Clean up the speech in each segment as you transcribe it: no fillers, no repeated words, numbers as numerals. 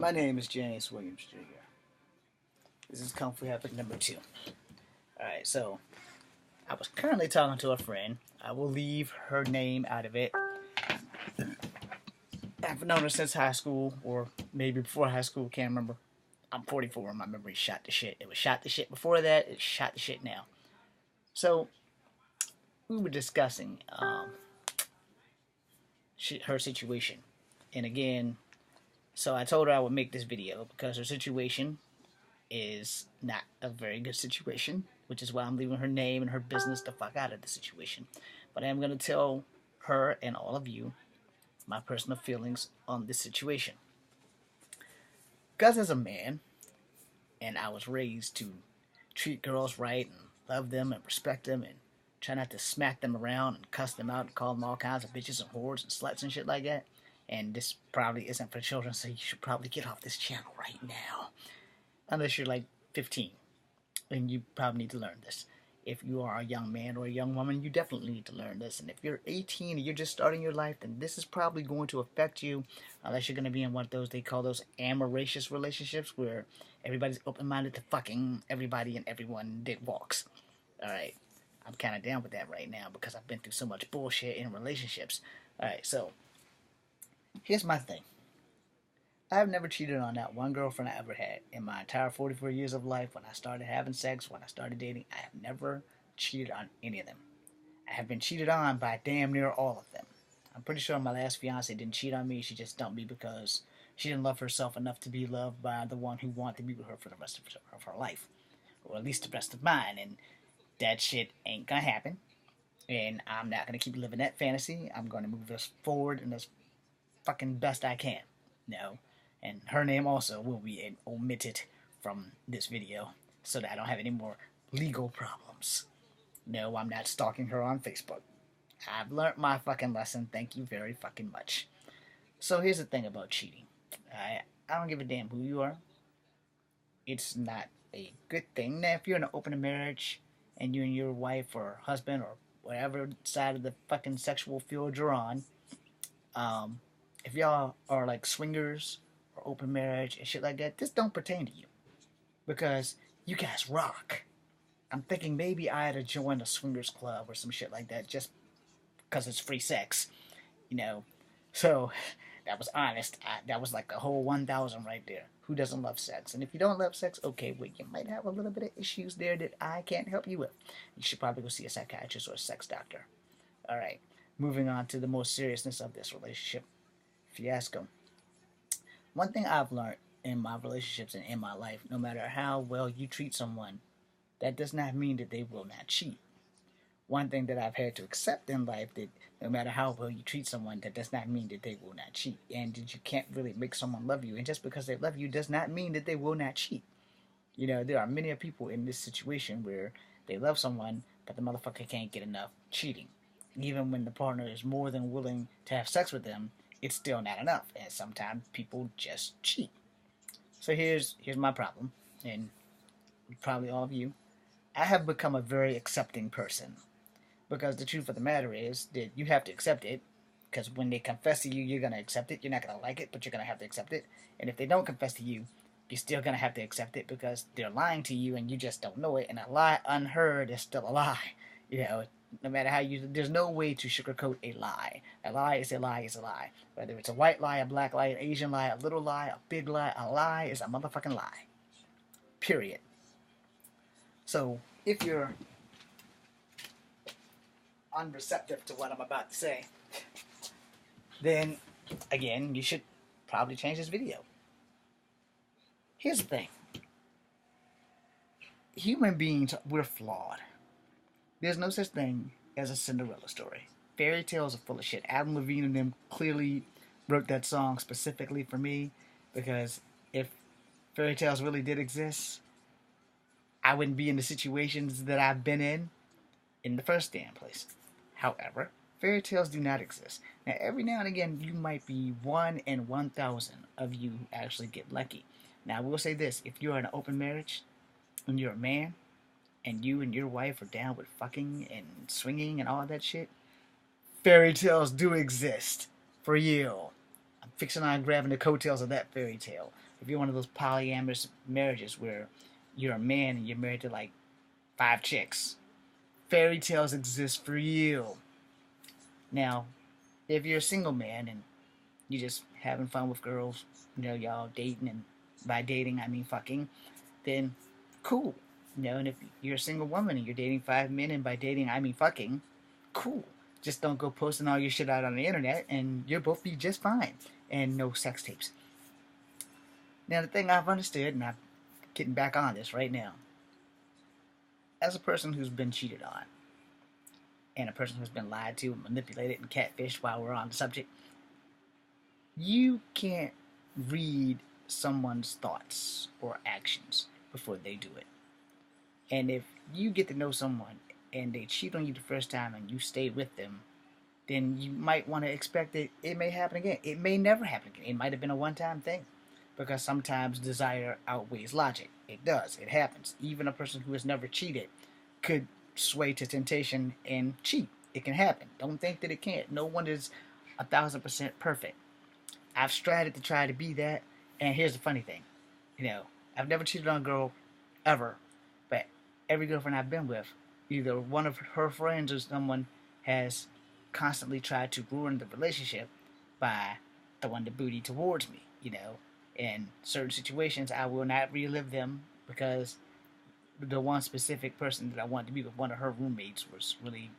My name is James Williams Jr. This is Kung Fu Habit number 2. Alright, so I was currently talking to a friend. I will leave her name out of it. I've known her since high school, or maybe before high school, can't remember. I'm 44 and my memory shot to shit. It was shot to shit before that, it's shot to shit now. So, we were discussing her situation. And again, so I told her I would make this video because her situation is not a very good situation, which is why I'm leaving her name and her business the fuck out of the situation. But I am going to tell her and all of you my personal feelings on this situation. Because as a man, and I was raised to treat girls right and love them and respect them and try not to smack them around and cuss them out and call them all kinds of bitches and whores and sluts and shit like that. And this probably isn't for children, so you should probably get off this channel right now. Unless you're like 15, and you probably need to learn this. If you are a young man or a young woman, you definitely need to learn this. And if you're 18 and you're just starting your life, then this is probably going to affect you, unless you're going to be in one of those, they call those amorous relationships, where everybody's open-minded to fucking everybody and everyone that walks. Alright, I'm kind of down with that right now because I've been through so much bullshit in relationships. Alright, so, here's my thing. I've never cheated on not one girlfriend I ever had. In my entire 44 years of life, when I started having sex, when I started dating, I have never cheated on any of them. I have been cheated on by damn near all of them. I'm pretty sure my last fiance didn't cheat on me. She just dumped me because she didn't love herself enough to be loved by the one who wanted to be with her for the rest of her life. Or at least the rest of mine. And that shit ain't gonna happen. And I'm not gonna keep living that fantasy. I'm gonna move us forward in as fucking best I can. No. And her name also will be omitted from this video so that I don't have any more legal problems. No, I'm not stalking her on Facebook. I've learned my fucking lesson. Thank you very fucking much. So here's the thing about cheating. I don't give a damn who you are. It's not a good thing. Now, if you're in an open marriage and you and your wife or husband or whatever side of the fucking sexual field you're on, if y'all are like swingers or open marriage and shit like that, this don't pertain to you because you guys rock. I'm thinking maybe I had to join a swingers club or some shit like that just because it's free sex, you know. So that was honest. That was like a whole 1,000 right there. Who doesn't love sex? And if you don't love sex, okay, well, you might have a little bit of issues there that I can't help you with. You should probably go see a psychiatrist or a sex doctor. All right, moving on to the most seriousness of this relationship fiasco. One thing I've learned in my relationships and in my life, no matter how well you treat someone, that does not mean that they will not cheat. One thing that I've had to accept in life, that no matter how well you treat someone, that does not mean that they will not cheat. And that you can't really make someone love you. And just because they love you does not mean that they will not cheat. You know, there are many people in this situation where they love someone, but the motherfucker can't get enough cheating. Even when the partner is more than willing to have sex with them, it's still not enough, and sometimes people just cheat. So here's my problem, and probably all of you. I have become a very accepting person, because the truth of the matter is that you have to accept it, because when they confess to you, you're going to accept it. You're not going to like it, but you're going to have to accept it. And if they don't confess to you, you're still going to have to accept it, because they're lying to you and you just don't know it, and a lie unheard is still a lie. You know, no matter how there's no way to sugarcoat a lie. A lie is a lie is a lie. Whether it's a white lie, a black lie, an Asian lie, a little lie, a big lie, a lie is a motherfucking lie. Period. So, if you're unreceptive to what I'm about to say, then, again, you should probably change this video. Here's the thing. Human beings, we're flawed. There's no such thing as a Cinderella story. Fairy tales are full of shit. Adam Levine and them clearly wrote that song specifically for me, because if fairy tales really did exist, I wouldn't be in the situations that I've been in the first damn place. However, fairy tales do not exist. Now, every now and again, you might be 1 in 1,000 of you who actually get lucky. Now, I will say this. If you're in an open marriage and you're a man, and you and your wife are down with fucking and swinging and all that shit, fairy tales do exist for you. fixing on grabbing the coattails of that fairy tale. If you're one of those polyamorous marriages where you're a man and you're married to like 5 chicks, fairy tales exist for you. Now, if you're a single man and you just having fun with girls, y'all dating, and by dating I mean fucking, then cool. And if you're a single woman and you're dating 5 men, and by dating I mean fucking, cool. Just don't go posting all your shit out on the internet, and you'll both be just fine. And no sex tapes. Now, the thing I've understood, and I'm getting back on this right now, as a person who's been cheated on, and a person who's been lied to and manipulated and catfished while we're on the subject, you can't read someone's thoughts or actions before they do it. And if you get to know someone and they cheat on you the first time and you stay with them, then you might want to expect that it may happen again. It may never happen again. It might have been a one-time thing, because sometimes desire outweighs logic. It does. It happens. Even a person who has never cheated could sway to temptation and cheat. It can happen. Don't think that it can't. No one is 1,000% perfect. I've strived to try to be that, and here's the funny thing. I've never cheated on a girl ever, but every girlfriend I've been with, either one of her friends or someone has constantly tried to ruin the relationship by throwing the booty towards me. In certain situations, I will not relive them, because the one specific person that I wanted to be with, one of her roommates, was really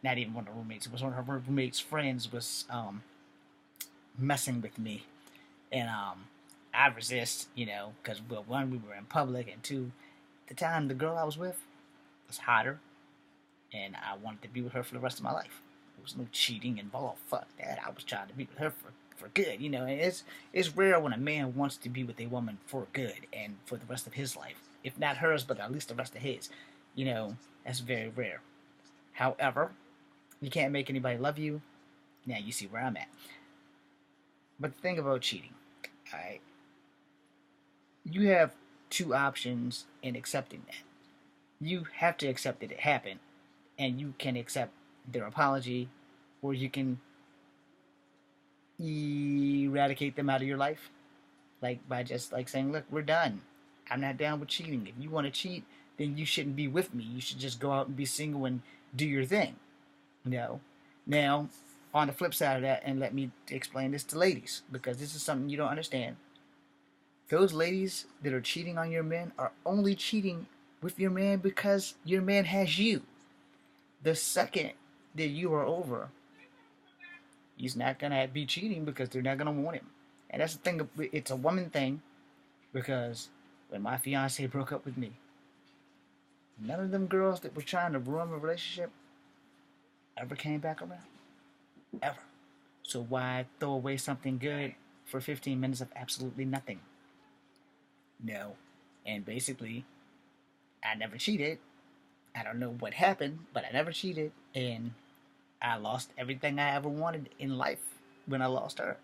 not even one of her roommates. It was one of her roommates' friends was messing with me, and I resist, because well, one, we were in public, and two, at the time the girl I was with was hotter, and I wanted to be with her for the rest of my life. There was no cheating involved. Fuck that. I was trying to be with her for good, and it's rare when a man wants to be with a woman for good and for the rest of his life. If not hers, but at least the rest of his. That's very rare. However, you can't make anybody love you. Now you see where I'm at. But the thing about cheating, alright, you have 2 options in accepting that. You have to accept that it happened, and you can accept their apology, or you can eradicate them out of your life, by just saying, look, we're done. I'm not down with cheating. If you want to cheat, then you shouldn't be with me. You should just go out and be single and do your thing. Now, on the flip side of that, and let me explain this to ladies, because this is something you don't understand. Those ladies that are cheating on your men are only cheating with your man because your man has you. The second that you are over, he's not going to be cheating, because they're not going to want him. And that's the thing. It's a woman thing, because when my fiance broke up with me, none of them girls that were trying to ruin my relationship ever came back around. Ever. So why throw away something good for 15 minutes of absolutely nothing? No. And basically, I never cheated. I don't know what happened, but I never cheated. And I lost everything I ever wanted in life when I lost her.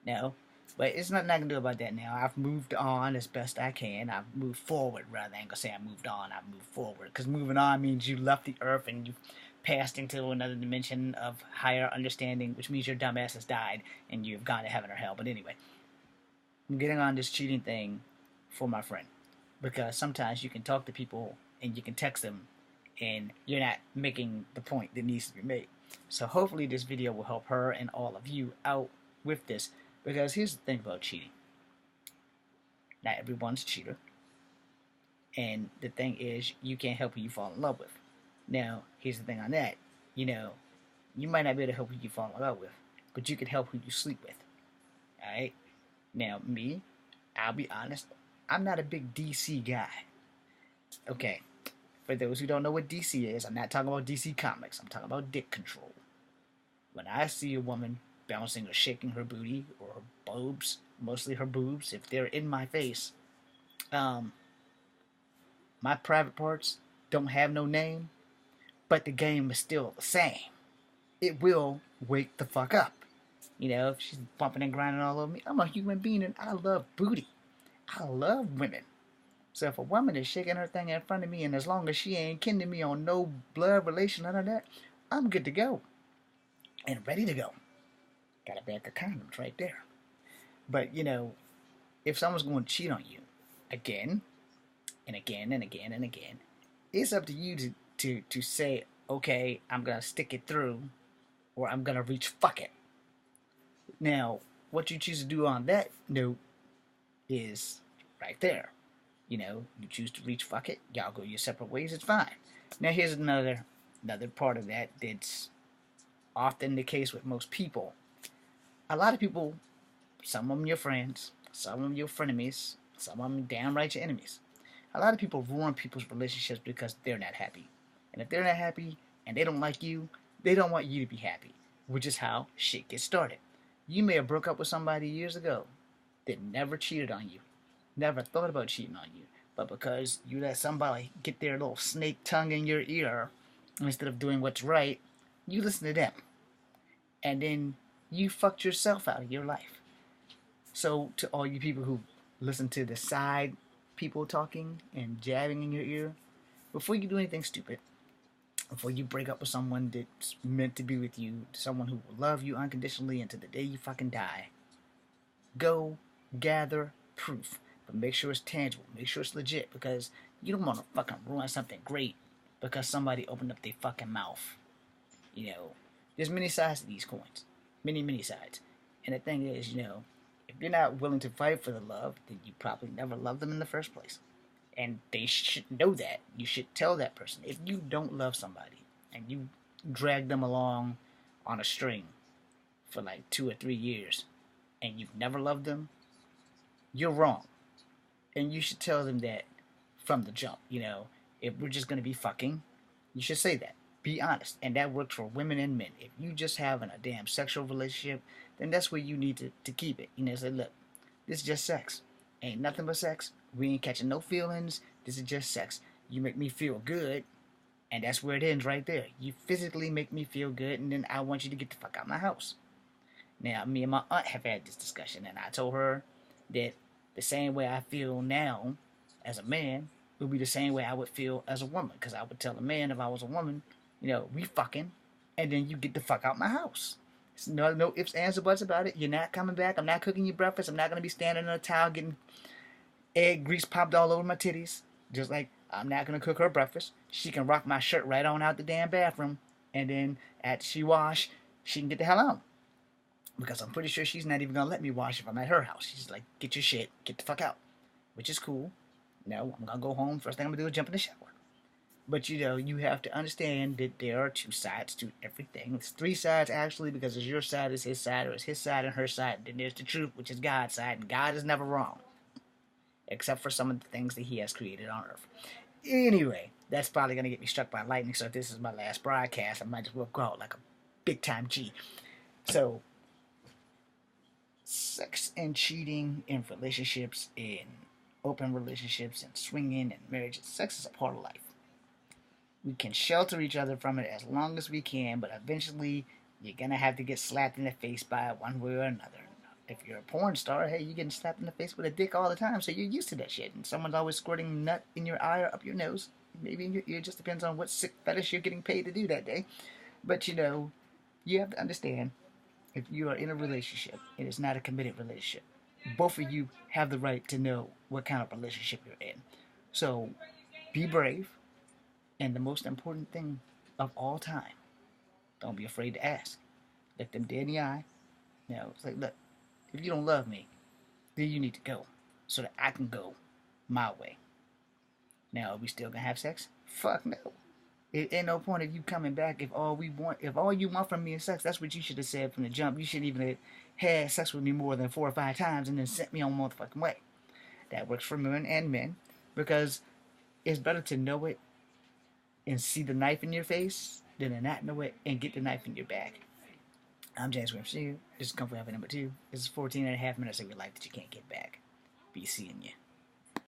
No. But it's nothing I can do about that now. I've moved on as best I can. I've moved forward, rather than say I moved on. I've moved forward. Because moving on means you left the earth and you passed into another dimension of higher understanding, which means your dumbass has died and you've gone to heaven or hell. But anyway, I'm getting on this cheating thing for my friend, because sometimes you can talk to people and you can text them and you're not making the point that needs to be made. So hopefully this video will help her and all of you out with this, because here's the thing about cheating. Not everyone's a cheater, and the thing is, you can't help who you fall in love with. Now, here's the thing on that. You might not be able to help who you fall in love with, but you can help who you sleep with. Alright? Now, me, I'll be honest, I'm not a big DC guy. Okay, for those who don't know what DC is, I'm not talking about DC Comics. I'm talking about dick control. When I see a woman bouncing or shaking her booty or her boobs, mostly her boobs, if they're in my face, my private parts don't have no name, but the game is still the same. It will wake the fuck up. If she's bumping and grinding all over me, I'm a human being and I love booty. I love women. So if a woman is shaking her thing in front of me, and as long as she ain't kin to me on no blood relation, none of that, I'm good to go. And ready to go. Got a bag of condoms right there. But, if someone's going to cheat on you again and again and again and again, it's up to you to say, okay, I'm going to stick it through, or I'm going to reach fuck it. Now, what you choose to do on that note is right there. You choose to reach fuck it, y'all go your separate ways, it's fine. Now, here's another part of that that's often the case with most people. A lot of people, some of them your friends, some of them your frenemies, some of them downright your enemies. A lot of people ruin people's relationships because they're not happy. And if they're not happy and they don't like you, they don't want you to be happy, which is how shit gets started. You may have broke up with somebody years ago that never cheated on you, never thought about cheating on you, but because you let somebody get their little snake tongue in your ear instead of doing what's right, you listen to them. And then you fucked yourself out of your life. So to all you people who listen to the side people talking and jabbing in your ear, before you do anything stupid, before you break up with someone that's meant to be with you, someone who will love you unconditionally until the day you fucking die, go gather proof. But make sure it's tangible. Make sure it's legit, because you don't want to fucking ruin something great because somebody opened up their fucking mouth. There's many sides to these coins. Many, many sides. And the thing is, if you're not willing to fight for the love, then you probably never loved them in the first place. And they should know that. You should tell that person. If you don't love somebody and you drag them along on a string for like 2 or 3 years and you've never loved them, you're wrong. And you should tell them that from the jump. If we're just going to be fucking, you should say that. Be honest. And that works for women and men. If you just having a damn sexual relationship, then that's where you need to keep it. Say, look, this is just sex. Ain't nothing but sex. We ain't catching no feelings. This is just sex. You make me feel good, and that's where it ends right there. You physically make me feel good, and then I want you to get the fuck out of my house. Now, me and my aunt have had this discussion, and I told her that the same way I feel now as a man would be the same way I would feel as a woman. Because I would tell a man, if I was a woman, we fucking, and then you get the fuck out my house. No ifs, ands, or buts about it. You're not coming back. I'm not cooking you breakfast. I'm not going to be standing in a towel getting egg grease popped all over my titties. Just like I'm not going to cook her breakfast. She can rock my shirt right on out the damn bathroom. And then after she wash, she can get the hell out. Because I'm pretty sure she's not even going to let me wash if I'm at her house. She's like, get your shit, get the fuck out. Which is cool. I'm going to go home. First thing I'm going to do is jump in the shower. But, you have to understand that there are 2 sides to everything. It's 3 sides, actually, because it's your side, it's his side, or it's his side and her side. Then there's the truth, which is God's side, and God is never wrong. Except for some of the things that he has created on earth. Anyway, that's probably going to get me struck by lightning, so if this is my last broadcast, I might as well go out like a big-time G. So, sex and cheating in relationships, in open relationships, and swinging and marriages, sex is a part of life. We can shelter each other from it as long as we can, but eventually you're going to have to get slapped in the face by it one way or another. If you're a porn star, hey, you're getting slapped in the face with a dick all the time, so you're used to that shit. And someone's always squirting nut in your eye or up your nose. Maybe in your ear, just depends on what sick fetish you're getting paid to do that day. But, you have to understand, if you are in a relationship, it is not a committed relationship. Both of you have the right to know what kind of relationship you're in. So, be brave. And the most important thing of all time, don't be afraid to ask. Look them dead in the eye. It's like, look, if you don't love me, then you need to go so that I can go my way. Now, are we still gonna have sex? Fuck no. It ain't no point of you coming back if all you want from me is sex. That's what you should have said from the jump. You shouldn't even have had sex with me more than 4 or 5 times and then sent me on motherfucking way. That works for women and men, because it's better to know it and see the knife in your face than to not know it and get the knife in your back. I'm James Williams. This is Comfort Heaven number 2. This is 14 and a half minutes of your life that you can't get back. Be seeing you.